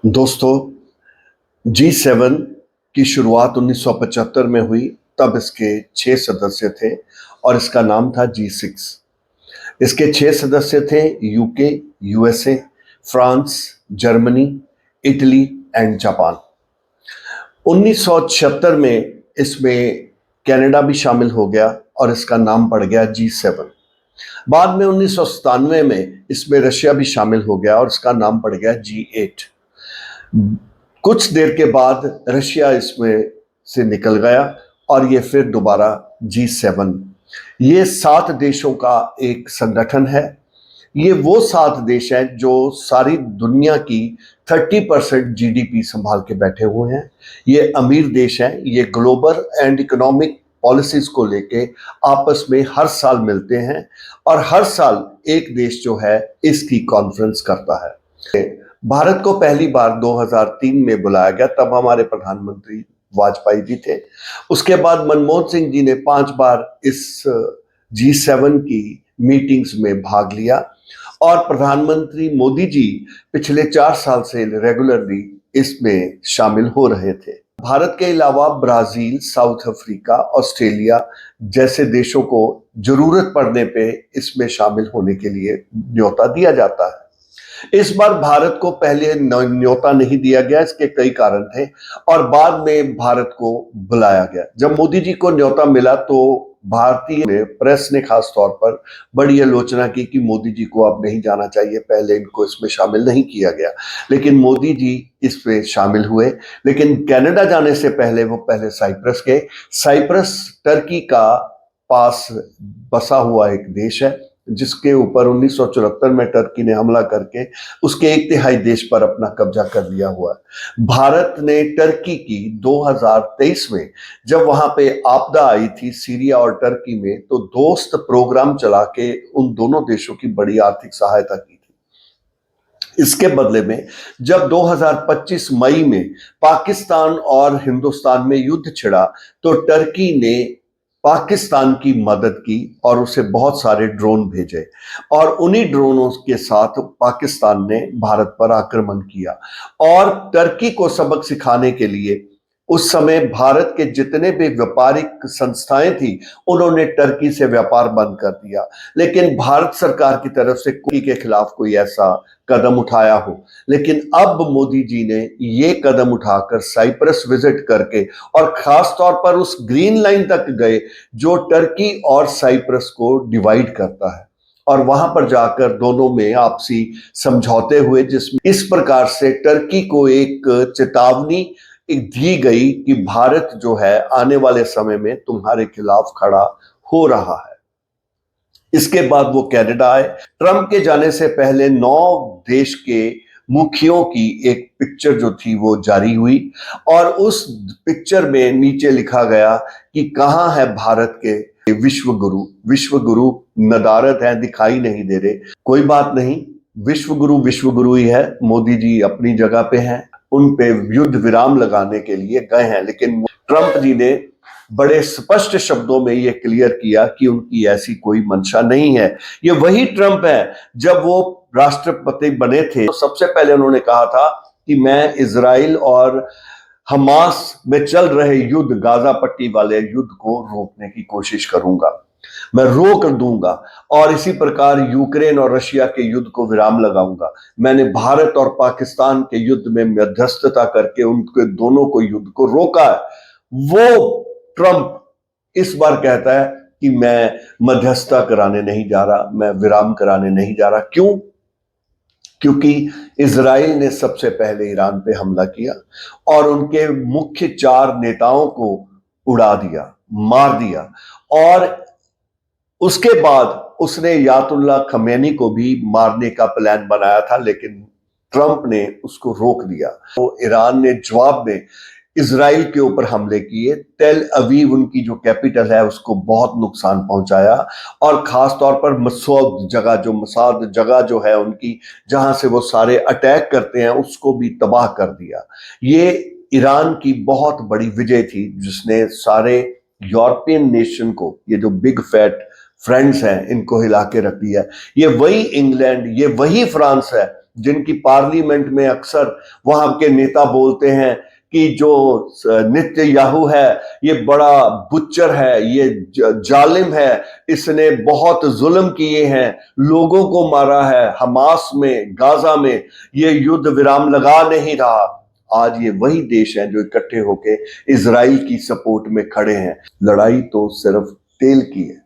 दोस्तों, G7 की शुरुआत 1975 में हुई। तब इसके 6 सदस्य थे और इसका नाम था G6। इसके 6 सदस्य थे UK, USA, France, Germany, Italy and Japan. 1976 में इसमें कनाडा भी शामिल हो गया और इसका नाम पड़ गया G7। बाद में 1997 में इसमें रशिया भी शामिल हो गया और इसका नाम पड़ गया G8। कुछ देर के बाद रशिया इसमें से निकल गया और ये फिर दोबारा G7। ये 7 देशों का एक संगठन है। ये वो 7 देश हैं जो सारी दुनिया की 30% जीडीपी संभाल के बैठे हुए हैं। ये अमीर देश हैं। ये ग्लोबल एंड इकोनॉमिक पॉलिसीज को लेके आपस में हर साल मिलते हैं और हर साल एक देश जो है इसकी कॉन्फ्रेंस करता है। भारत को पहली बार 2003 में बुलाया गया, तब हमारे प्रधानमंत्री वाजपेयी जी थे। उसके बाद मनमोहन सिंह जी ने 5 बार इस G7 की मीटिंग्स में भाग लिया और प्रधानमंत्री मोदी जी पिछले 4 साल से रेगुलरली इसमें शामिल हो रहे थे। भारत के अलावा ब्राजील, साउथ अफ्रीका, ऑस्ट्रेलिया जैसे देशों को जरूरत पड़ने पे इसमें शामिल होने के लिए न्योता दिया जाता है। इस बार भारत को पहले न्योता नहीं दिया गया, इसके कई कारण थे और बाद में भारत को बुलाया गया। जब मोदी जी को न्योता मिला तो भारतीय प्रेस ने खास तौर पर बड़ी आलोचना की कि मोदी जी को अब नहीं जाना चाहिए, पहले इनको इसमें शामिल नहीं किया गया। लेकिन मोदी जी इसमें शामिल हुए। लेकिन कनाडा जाने से पहले वो पहले साइप्रस गए। साइप्रस टर्की का पास बसा हुआ एक देश है जिसके ऊपर 1974 में टर्की ने हमला करके उसके 1/3 देश पर अपना कब्जा कर लिया हुआ है। भारत ने टर्की की 2023 में जब वहां पे आपदा आई थी सीरिया और टर्की में, तो दोस्त प्रोग्राम चला के उन दोनों देशों की बड़ी आर्थिक सहायता की थी। इसके बदले में जब 2025 मई में पाकिस्तान और हिंदुस्तान में युद्ध छिड़ा तो टर्की ने पाकिस्तान की मदद की और उसे बहुत सारे ड्रोन भेजे और उन्हीं ड्रोनों के साथ पाकिस्तान ने भारत पर आक्रमण किया। और टर्की को सबक सिखाने के लिए उस समय भारत के जितने भी व्यापारिक संस्थाएं थी उन्होंने टर्की से व्यापार बंद कर दिया। लेकिन भारत सरकार की तरफ से टर्की के खिलाफ कोई ऐसा कदम उठाया हो। लेकिन अब मोदी जी ने ये कदम उठाकर साइप्रस विजिट करके और खास तौर पर उस ग्रीन लाइन तक गए जो टर्की और साइप्रस को डिवाइड करता है और वहां पर जाकर दोनों में आपसी समझौते हुए जिसमें इस प्रकार से टर्की को एक चेतावनी दी गई कि भारत जो है आने वाले समय में तुम्हारे खिलाफ खड़ा हो रहा है। इसके बाद वो कनाडा आए। ट्रंप के जाने से पहले 9 देश के मुखियों की एक पिक्चर जो थी वो जारी हुई और उस पिक्चर में नीचे लिखा गया कि कहां है भारत के विश्व गुरु नदारद है, दिखाई नहीं दे रहे। कोई बात नहीं, विश्व गुरु ही है। मोदी जी अपनी जगह पे हैं, उन पे युद्ध विराम लगाने के लिए गए हैं। लेकिन ट्रंप जी ने बड़े स्पष्ट शब्दों में ये क्लियर किया कि उनकी ऐसी कोई मंशा नहीं है। ये वही ट्रंप है जब वो राष्ट्रपति बने थे तो सबसे पहले उन्होंने कहा था कि मैं इजराइल और हमास में चल रहे युद्ध, गाजा पट्टी वाले युद्ध को रोकने की कोशिश करूंगा, मैं रोक दूंगा और इसी प्रकार यूक्रेन और रशिया के युद्ध को विराम लगाऊंगा। मैंने भारत और पाकिस्तान के युद्ध में मध्यस्थता करके उनके दोनों को युद्ध को रोका है। वो ट्रंप इस बार कहता है कि मैं मध्यस्थता कराने नहीं जा रहा, मैं विराम कराने नहीं जा रहा। क्यों? क्योंकि इजराइल ने सबसे पहले ईरान पे हमला किया और उनके मुख्य 4 नेताओं को उड़ा दिया, मार दिया और उसके बाद उसने यातुल्ला खमेनी को भी मारने का प्लान बनाया था, लेकिन ट्रंप ने उसको रोक दिया। तो ईरान ने जवाब में इजराइल के ऊपर हमले किए। तेल अवीव उनकी जो कैपिटल है उसको बहुत नुकसान पहुंचाया और खास तौर पर मसूद जगह जो है उनकी, जहां से वो सारे अटैक करते हैं, उसको भी तबाह कर दिया। ये ईरान की बहुत बड़ी विजय थी जिसने सारे यूरोपियन नेशन को, ये जो बिग फैट फ्रेंड्स हैं, इनको हिला के रख दिया। ये वही इंग्लैंड, ये वही फ्रांस है जिनकी पार्लियामेंट में अक्सर वहां के नेता बोलते हैं कि जो नेतन्याहू है ये बड़ा बुच्चर है, ये जालिम है, इसने बहुत जुल्म किए हैं, लोगों को मारा है, हमास में, गाजा में ये युद्ध विराम लगा नहीं रहा। आज ये वही देश हैं जो इकट्ठे होके इजराइल की सपोर्ट में खड़े हैं। लड़ाई तो सिर्फ तेल की है,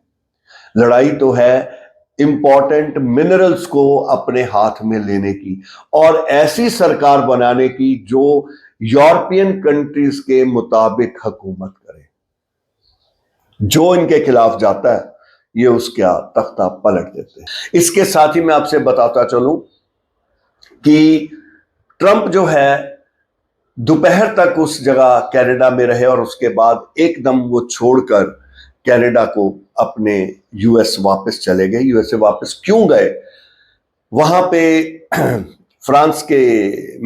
लड़ाई तो है इंपॉर्टेंट मिनरल्स को अपने हाथ में लेने की और ऐसी सरकार बनाने की जो यूरोपियन कंट्रीज के मुताबिक हुकूमत करे। जो इनके खिलाफ जाता है ये उसका तख्ता पलट देते हैं। इसके साथ ही मैं आपसे बताता चलूं कि ट्रंप जो है दोपहर तक उस जगह कनाडा में रहे और उसके बाद एकदम वो छोड़कर कनाडा को अपने यूएस वापस चले गए। यूएसए वापस क्यों गए? वहां पे फ्रांस के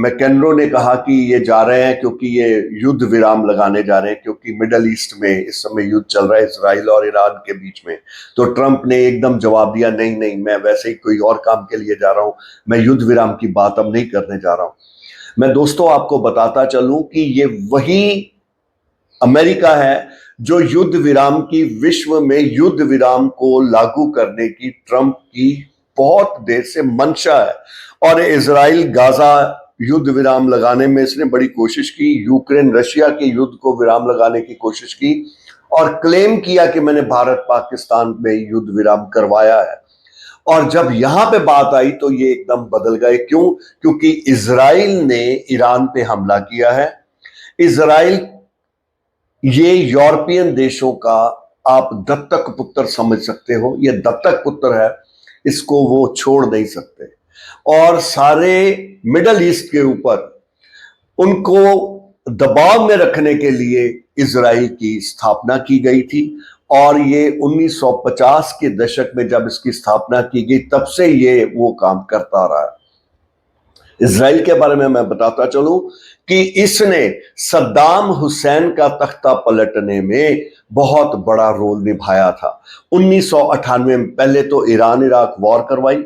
मैकेनरो ने कहा कि ये जा रहे हैं क्योंकि ये युद्ध विराम लगाने जा रहे हैं, क्योंकि मिडल ईस्ट में इस समय युद्ध चल रहा है इजराइल और ईरान के बीच में। तो ट्रंप ने एकदम जवाब दिया, नहीं नहीं, मैं वैसे ही कोई और काम के लिए जा रहा हूं, मैं युद्ध विराम की बात अब नहीं करने जा रहा हूं। मैं दोस्तों आपको बताता चलूं कि ये वही अमेरिका है जो युद्ध विराम की, विश्व में युद्ध विराम को लागू करने की ट्रंप की बहुत देर से मंशा है। और इजराइल गाजा युद्ध विराम लगाने में इसने बड़ी कोशिश की, यूक्रेन रशिया के युद्ध को विराम लगाने की कोशिश की और क्लेम किया कि मैंने भारत पाकिस्तान में युद्ध विराम करवाया है। और जब यहां पे बात आई तो ये एकदम बदल गए। क्यों? क्योंकि इजराइल ने ईरान पे हमला किया है। इजराइल ये यूरोपियन देशों का आप दत्तक पुत्र समझ सकते हो, ये दत्तक पुत्र है, इसको वो छोड़ नहीं सकते। और सारे मिडल ईस्ट के ऊपर उनको दबाव में रखने के लिए इजराइल की स्थापना की गई थी। और ये 1950 के दशक में जब इसकी स्थापना की गई तब से ये वो काम करता रहा है। इजराइल के बारे में मैं बताता चलूं कि इसने सद्दाम हुसैन का तख्ता पलटने में बहुत बड़ा रोल निभाया था। 1998 में पहले तो ईरान इराक वॉर करवाई,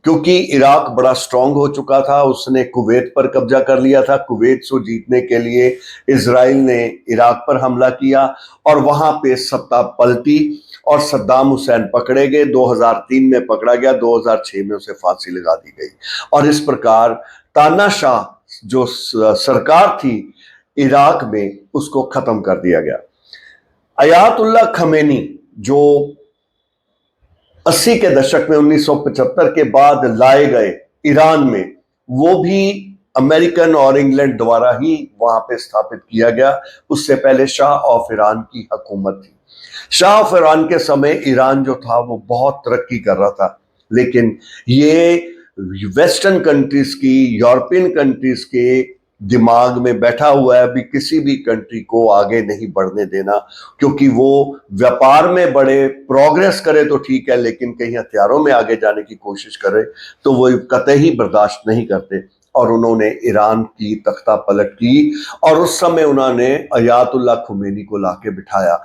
क्योंकि इराक बड़ा स्ट्रांग हो चुका था, उसने कुवैत पर कब्जा कर लिया था। कुवैत से जीतने के लिए इजराइल ने इराक पर हमला किया और वहां पे सत्ता पलटी और सद्दाम हुसैन पकड़े गए। 2003 में पकड़ा गया, 2006 में उसे फांसी लगा दी गई और इस प्रकार तानाशाह जो सरकार थी इराक में उसको खत्म कर दिया गया। अयातुल्ला खमेनी जो 80 के दशक में 1975 के बाद लाए गए ईरान में, वो भी अमेरिकन और इंग्लैंड द्वारा ही वहां पे स्थापित किया गया। उससे पहले शाह ऑफ ईरान की हुकूमत थी। शाह ऑफ ईरान के समय ईरान जो था वो बहुत तरक्की कर रहा था, लेकिन ये वेस्टर्न कंट्रीज की, यूरोपियन कंट्रीज के दिमाग में बैठा हुआ है अभी किसी भी कंट्री को आगे नहीं बढ़ने देना, क्योंकि वो व्यापार में बड़े प्रोग्रेस करे तो ठीक है, लेकिन कहीं हथियारों में आगे जाने की कोशिश करे तो वो कतई बर्दाश्त नहीं करते। और उन्होंने ईरान की तख्ता पलट की और उस समय उन्होंने अयातुल्ला खुमैनी को लाके बिठाया।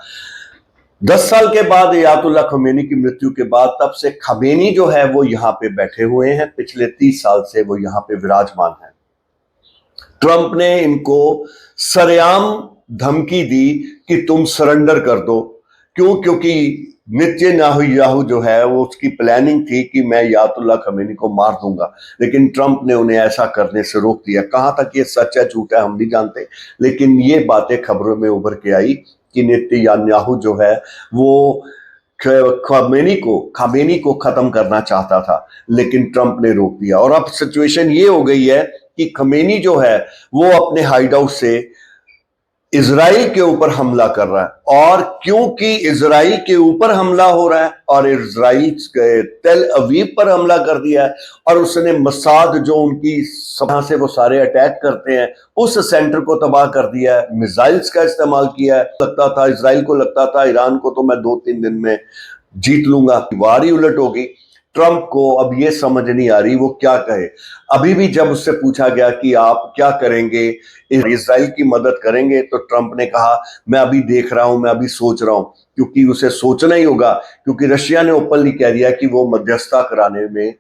10 साल के बाद अयातुल्ला खुमैनी की मृत्यु के बाद तब से खमेनी जो है वो यहाँ पे बैठे हुए हैं। पिछले 30 साल से वो यहाँ पे विराजमान है। ट्रंप ने इनको सरेआम धमकी दी कि तुम सरेंडर कर दो। क्यों? क्योंकि नेतन्याहू जो है वो उसकी प्लानिंग थी कि मैं अयातुल्ला खमेनी को मार दूंगा, लेकिन ट्रंप ने उन्हें ऐसा करने से रोक दिया। कहां तक ये सच है झूठ है हम नहीं जानते, लेकिन ये बातें खबरों में उभर के आई कि नेतन्याहू जो है वो खमेनी को खत्म करना चाहता था, लेकिन ट्रंप ने रोक दिया। और अब सिचुएशन ये हो गई है कि खमेनी जो है वो अपने हाइड आउट से इजराइल के ऊपर हमला कर रहा है। और क्योंकि इजराइल के ऊपर हमला हो रहा है और इजराइल के तेल अवीव पर हमला कर दिया है और उसने मसाद जो उनकी सभा से वो सारे अटैक करते हैं उस सेंटर को तबाह कर दिया है, मिसाइल्स का इस्तेमाल किया है। लगता था इजराइल को, लगता था ईरान को तो मैं 2-3 दिन में जीत लूंगा, वार ही उलट होगी। ट्रंप को अब ये समझ नहीं आ रही वो क्या कहे। अभी भी जब उससे पूछा गया कि आप क्या करेंगे, इजराइल की मदद करेंगे, तो ट्रंप ने कहा मैं अभी देख रहा हूं, मैं अभी सोच रहा हूं। क्योंकि उसे सोचना ही होगा, क्योंकि रशिया ने ओपनली कह दिया कि वो मध्यस्थता कराने में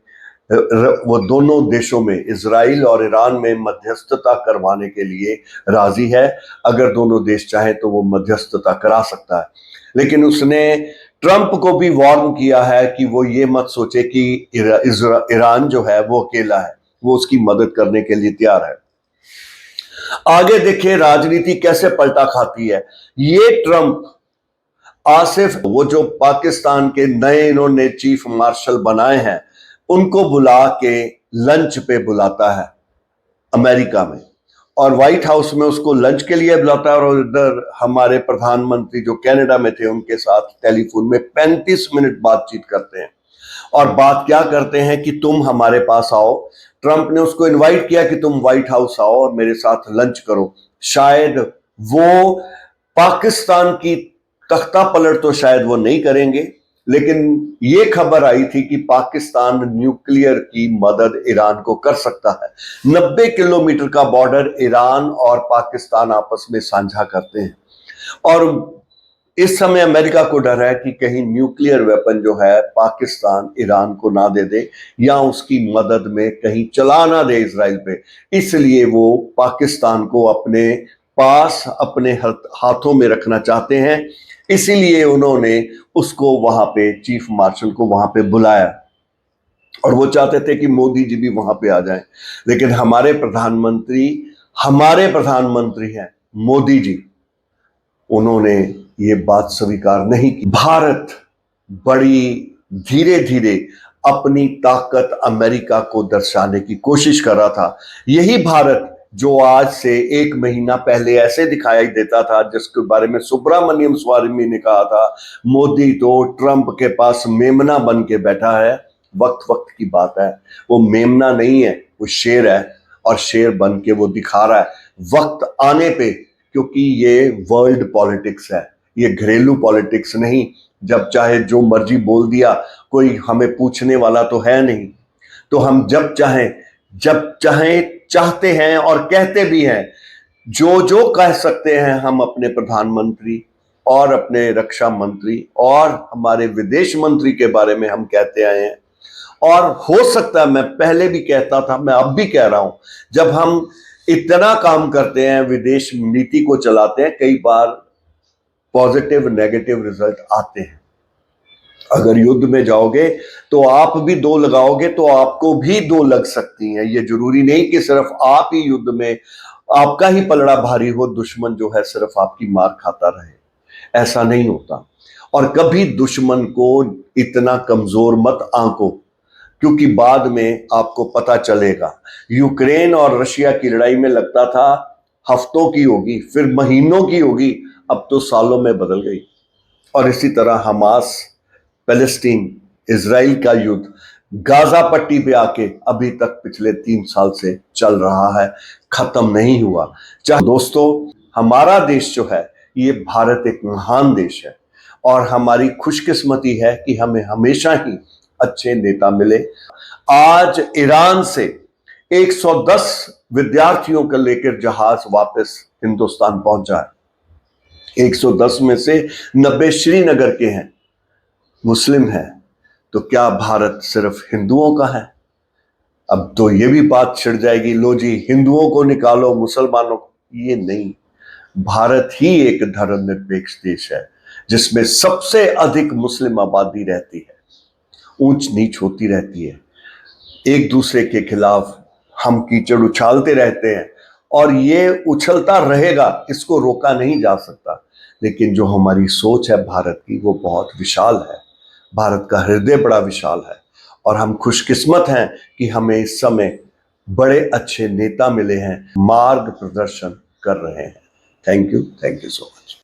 वो दोनों देशों में, इजराइल और ईरान में मध्यस्थता करवाने के लिए राजी है। अगर दोनों देश चाहें तो वो मध्यस्थता करा सकता है, लेकिन उसने ट्रंप को भी वार्न किया है कि वो ये मत सोचे कि ईरान जो है वो अकेला है, वो उसकी मदद करने के लिए तैयार है। आगे देखिए राजनीति कैसे पलटा खाती है। ये ट्रंप आसिफ, वो जो पाकिस्तान के नए इन्होंने चीफ मार्शल बनाए हैं, उनको बुला के लंच पे बुलाता है अमेरिका में, और व्हाइट हाउस में उसको लंच के लिए बुलाता है, और इधर हमारे प्रधानमंत्री जो कनाडा में थे उनके साथ टेलीफोन में 35 मिनट बातचीत करते हैं। और बात क्या करते हैं कि तुम हमारे पास आओ। ट्रंप ने उसको इनवाइट किया कि तुम व्हाइट हाउस आओ और मेरे साथ लंच करो। शायद वो पाकिस्तान की तख्ता पलट तो शायद वो नहीं करेंगे, लेकिन ये खबर आई थी कि पाकिस्तान न्यूक्लियर की मदद ईरान को कर सकता है। 90 किलोमीटर का बॉर्डर ईरान और पाकिस्तान आपस में साझा करते हैं, और इस समय अमेरिका को डर है कि कहीं न्यूक्लियर वेपन जो है पाकिस्तान ईरान को ना दे दे, या उसकी मदद में कहीं चला ना दे इजराइल पे। इसलिए वो पाकिस्तान को अपने पास, अपने हाथों में रखना चाहते हैं। इसीलिए उन्होंने उसको वहां पे, चीफ मार्शल को वहां पे बुलाया, और वो चाहते थे कि मोदी जी भी वहां पे आ जाएं। लेकिन हमारे प्रधानमंत्री हैं मोदी जी, उन्होंने ये बात स्वीकार नहीं की। भारत बड़ी धीरे धीरे अपनी ताकत अमेरिका को दर्शाने की कोशिश कर रहा था। यही भारत जो आज से 1 महीना पहले ऐसे दिखाई देता था, जिसके बारे में सुब्रमण्यम स्वामी ने कहा था, मोदी तो ट्रंप के पास मेमना बन के बैठा है। वक्त वक्त की बात है, वो मेमना नहीं है, वो शेर है, और शेर बन के वो दिखा रहा है वक्त आने पे, क्योंकि ये वर्ल्ड पॉलिटिक्स है, ये घरेलू पॉलिटिक्स नहीं। जब चाहे जो मर्जी बोल दिया, कोई हमें पूछने वाला तो है नहीं। तो हम जब चाहें चाहते हैं और कहते भी हैं, जो जो कह सकते हैं हम अपने प्रधानमंत्री और अपने रक्षा मंत्री और हमारे विदेश मंत्री के बारे में हम कहते आए हैं। और हो सकता है, मैं पहले भी कहता था, मैं अब भी कह रहा हूं, जब हम इतना काम करते हैं, विदेश नीति को चलाते हैं, कई बार पॉजिटिव नेगेटिव रिजल्ट आते हैं। अगर युद्ध में जाओगे तो आप भी 2 लगाओगे तो आपको भी 2 लग सकती हैं। ये जरूरी नहीं कि सिर्फ आप ही युद्ध में, आपका ही पलड़ा भारी हो, दुश्मन जो है सिर्फ आपकी मार खाता रहे। ऐसा नहीं होता। और कभी दुश्मन को इतना कमजोर मत आंको, क्योंकि बाद में आपको पता चलेगा। यूक्रेन और रशिया की लड़ाई में लगता था हफ्तों की होगी, फिर महीनों की होगी, अब तो सालों में बदल गई। और इसी तरह हमास पैलेस्टीन इजराइल का युद्ध गाजा पट्टी पे आके अभी तक पिछले 3 साल से चल रहा है, खत्म नहीं हुआ। चाहे दोस्तों, हमारा देश जो है, ये भारत एक महान देश है, और हमारी खुशकिस्मती है कि हमें हमेशा ही अच्छे नेता मिले। आज ईरान से 110 विद्यार्थियों को लेकर जहाज वापस हिंदुस्तान पहुंचा है। 110 में से 90 श्रीनगर के हैं, मुस्लिम हैं। तो क्या भारत सिर्फ हिंदुओं का है? अब तो ये भी बात छिड़ जाएगी, लो जी हिंदुओं को निकालो, मुसलमानों को। ये नहीं, भारत ही एक धर्मनिरपेक्ष देश है, जिसमें सबसे अधिक मुस्लिम आबादी रहती है। ऊंच नीच होती रहती है, एक दूसरे के खिलाफ हम कीचड़ उछालते रहते हैं, और ये उछलता रहेगा, इसको रोका नहीं जा सकता। लेकिन जो हमारी सोच है भारत की, वो बहुत विशाल है। भारत का हृदय बड़ा विशाल है, और हम खुशकिस्मत हैं कि हमें इस समय बड़े अच्छे नेता मिले हैं, मार्ग प्रदर्शन कर रहे हैं। Thank you so much.